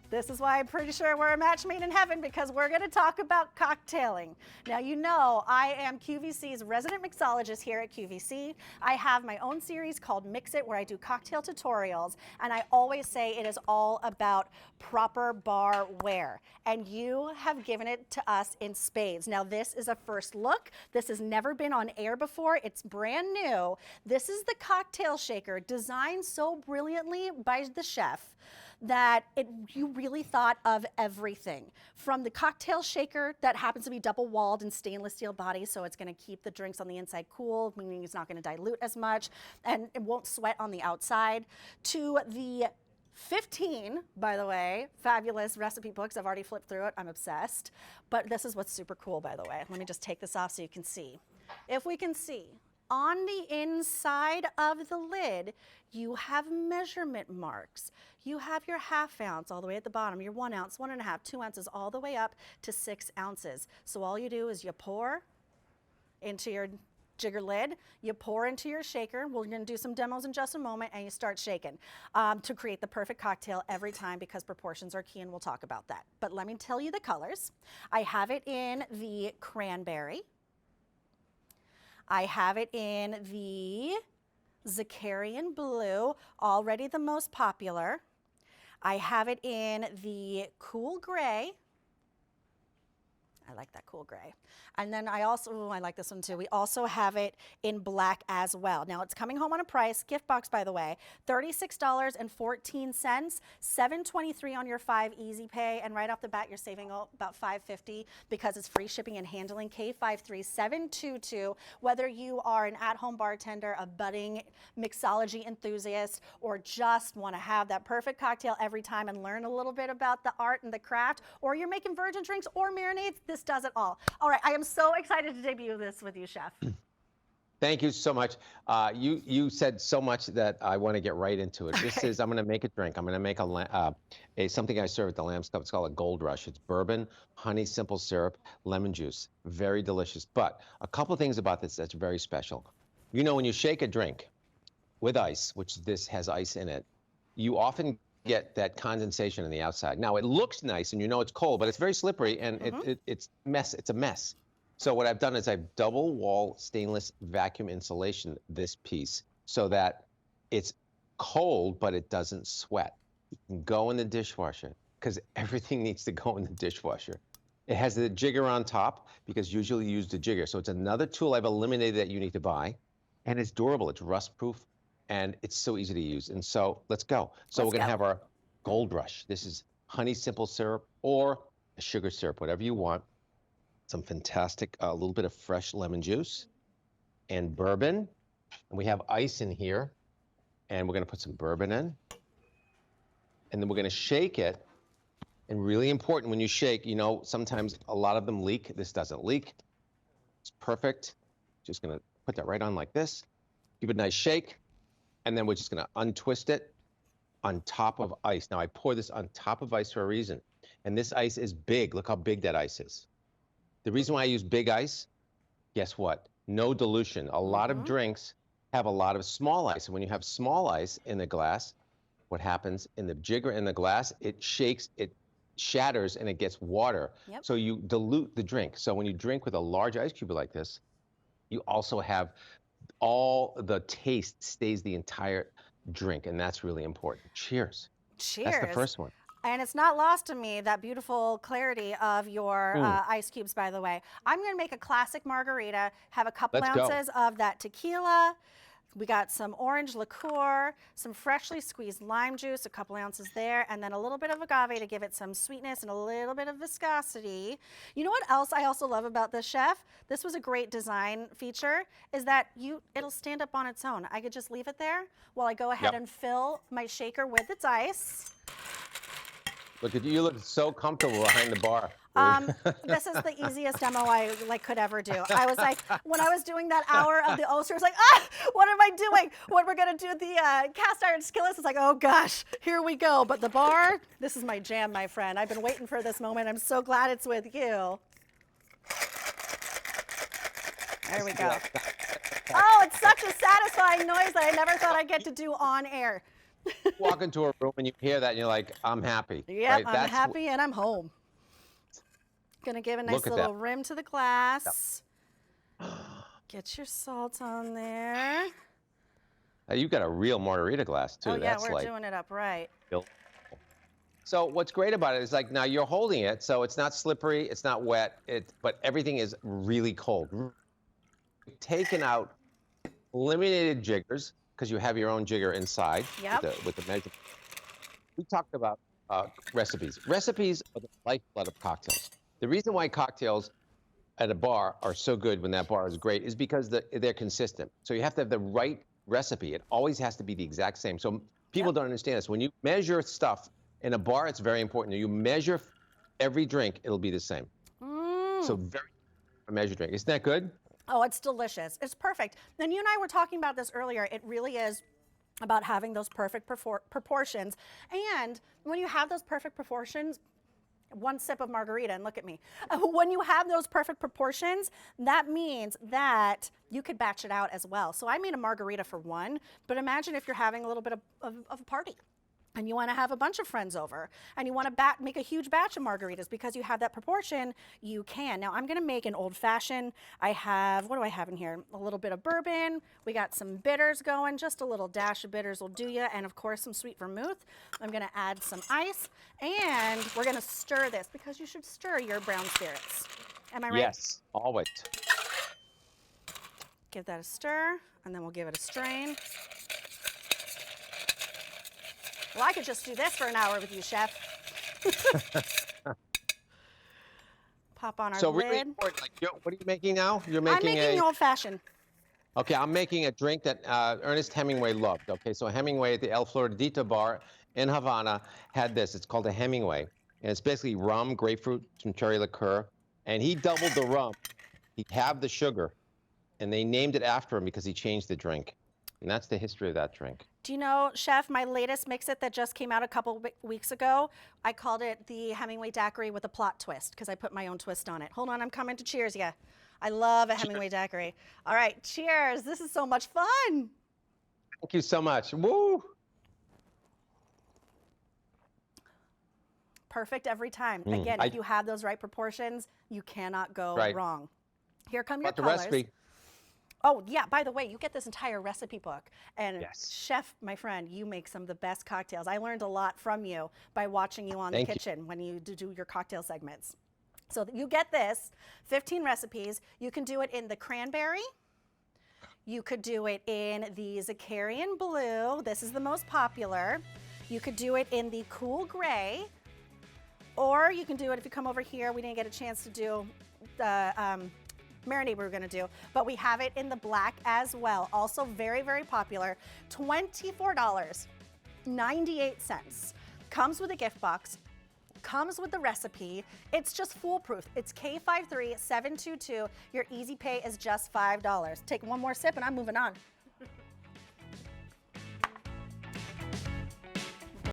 This is why I'm pretty sure we're a match made in heaven, because we're going to talk about cocktailing. Now, you know, I am QVC's resident mixologist here at QVC. I have my own series called Mix It, where I do cocktail tutorials, and I always say it is all about proper bar wear, and you have given it to us in spades. Now, this is a first look. This has never been on air before. It's brand new. This is the cocktail shaker, designed so brilliantly by the chef that you really thought of everything. From the cocktail shaker that happens to be double walled and stainless steel body, so it's gonna keep the drinks on the inside cool, meaning it's not gonna dilute as much, and it won't sweat on the outside, to the 15, by the way, fabulous recipe books. I've already flipped through it, I'm obsessed. But this is what's super cool, by the way. Let me just take this off so you can see. If we can see, on the inside of the lid, you have measurement marks. You have your ½ ounce all the way at the bottom, your 1 ounce, 1.5, 2 ounces, all the way up to 6 ounces. So all you do is you pour into your jigger lid, you pour into your shaker. We're gonna do some demos in just a moment, and you start shaking to create the perfect cocktail every time, because proportions are key, and we'll talk about that. But let me tell you the colors. I have it in the cranberry. I have it in the Zakarian blue, already the most popular. I have it in the cool gray. I like that cool gray. And then I like this one too. We also have it in black as well. Now it's coming home on a price, gift box by the way, $36.14, $7.23 on your 5 Easy Pay, and right off the bat you're saving about $5.50 because it's free shipping and handling. K53722. Whether you are an at-home bartender, a budding mixology enthusiast, or just want to have that perfect cocktail every time and learn a little bit about the art and the craft, or you're making virgin drinks or marinades, this does it all. All right, I am so excited to debut this with you, Chef. Thank you so much. You said so much that I want to get right into it. This is, I'm going to make a drink. I'm going to make something I serve at the Lamb's Cup. It's called a Gold Rush. It's bourbon, honey, simple syrup, lemon juice. Very delicious. But a couple of things about this that's very special. You know, when you shake a drink with ice, which this has ice in it, you often get that condensation on the outside. Now, it looks nice, and you know it's cold, but it's very slippery, and it's a mess. So what I've done is I've double wall stainless vacuum insulation this piece so that it's cold, but it doesn't sweat. It can go in the dishwasher, because everything needs to go in the dishwasher. It has the jigger on top, because usually you use the jigger. So it's another tool I've eliminated that you need to buy, and it's durable, it's rust proof, and it's so easy to use. And so let's go. So we're gonna have our Gold Rush. This is honey simple syrup or a sugar syrup, whatever you want. Some fantastic, a little bit of fresh lemon juice and bourbon. And we have ice in here, and we're gonna put some bourbon in. And then we're gonna shake it. And really important when you shake, you know, sometimes a lot of them leak. This doesn't leak. It's perfect. Just gonna put that right on like this. Give it a nice shake. And then we're just gonna untwist it on top of ice. Now I pour this on top of ice for a reason. And this ice is big. Look how big that ice is. The reason why I use big ice, guess what? No dilution. A lot of drinks have a lot of small ice. And when you have small ice in the glass, what happens in the jigger in the glass, it shakes, it shatters, and it gets water. Yep. So you dilute the drink. So when you drink with a large ice cube like this, you also have all the taste stays the entire drink, and that's really important. Cheers. Cheers. That's the first one. And it's not lost to me, that beautiful clarity of your ice cubes, by the way. I'm gonna make a classic margarita, have a couple ounces of that tequila. We got some orange liqueur, some freshly squeezed lime juice, a couple ounces there, and then a little bit of agave to give it some sweetness and a little bit of viscosity. You know what else I also love about this, Chef? This was a great design feature, is that it'll stand up on its own. I could just leave it there while I go ahead and fill my shaker with its ice. Look at you, you look so comfortable behind the bar. This is the easiest demo I could ever do. I was like, when I was doing that hour of the ulcers, like, what am I doing? When we're gonna do the cast iron skillets, it's like, oh gosh, here we go. But the bar, this is my jam, my friend. I've been waiting for this moment. I'm so glad it's with you. There we go. Oh, it's such a satisfying noise that I never thought I'd get to do on air. Walk into a room and you hear that and you're like, I'm happy. Yep, Right? I'm happy and I'm home. Gonna give a nice Look at little that. rim to the glass. Get your salt on there. You got a real margarita glass too. Oh yeah, That's we're like doing it up right. real- So what's great about it is like now you're holding it, so it's not slippery, it's not wet, but everything is really cold. We've taken out eliminated jiggers because you have your own jigger inside Yep. with the measure. We talked about recipes. Recipes are the lifeblood of cocktails. The reason why cocktails at a bar are so good when that bar is great is because they're consistent. So you have to have the right recipe. It always has to be the exact same. So people don't understand this. When you measure stuff in a bar, it's very important. You measure every drink, it'll be the same. So very a measured drink. Isn't that good? Oh, it's delicious. It's perfect. And you and I were talking about this earlier. It really is about having those perfect proportions. And when you have those perfect proportions, one sip of margarita and look at me. When you have those perfect proportions, that means that you could batch it out as well. So I made a margarita for one, but imagine if you're having a little bit of a party and you want to have a bunch of friends over and you want to make a huge batch of margaritas because you have that proportion, you can. Now I'm going to make an old fashioned. I have, what do I have in here? A little bit of bourbon. We got some bitters going, just a little dash of bitters will do you. And of course some sweet vermouth. I'm going to add some ice and we're going to stir this because you should stir your brown spirits. Am I right? Yes, always. Give that a stir and then we'll give it a strain. Well, I could just do this for an hour with you, Chef. Pop on our So lid. really important. Like, what are you making now? You're I'm making making an old fashioned. Okay, I'm making a drink that Ernest Hemingway loved. Okay, so Hemingway at the El Floridito bar in Havana had this. It's called a Hemingway, and it's basically rum, grapefruit, some cherry liqueur, and he doubled the rum. He'd have the sugar, and they named it after him because he changed the drink, and that's the history of that drink. Do you know, Chef, my latest mix-it that just came out a couple weeks ago, I called it the Hemingway Daiquiri with a plot twist because I put my own twist on it. Hold on, I'm coming to cheers ya. I love a Hemingway Daiquiri. All right, cheers. This is so much fun. Thank you so much. Woo! Perfect every time. Again, if you have those right proportions, you cannot go wrong. Here come your But the colors. recipe. Oh, yeah, by the way, you get this entire recipe book. And Yes. Chef, my friend, you make some of the best cocktails. I learned a lot from you by watching you on the kitchen when you do your cocktail segments. So you get this, 15 recipes. You can do it in the cranberry. You could do it in the Zakarian blue. This is the most popular. You could do it in the cool gray. Or you can do it if you come over here. We didn't get a chance to do the marinade we were gonna do, but we have it in the black as well. Also very, very popular. $24.98. Comes with a gift box. Comes with the recipe. It's just foolproof. It's K53722. Your easy pay is just $5. Take one more sip and I'm moving on.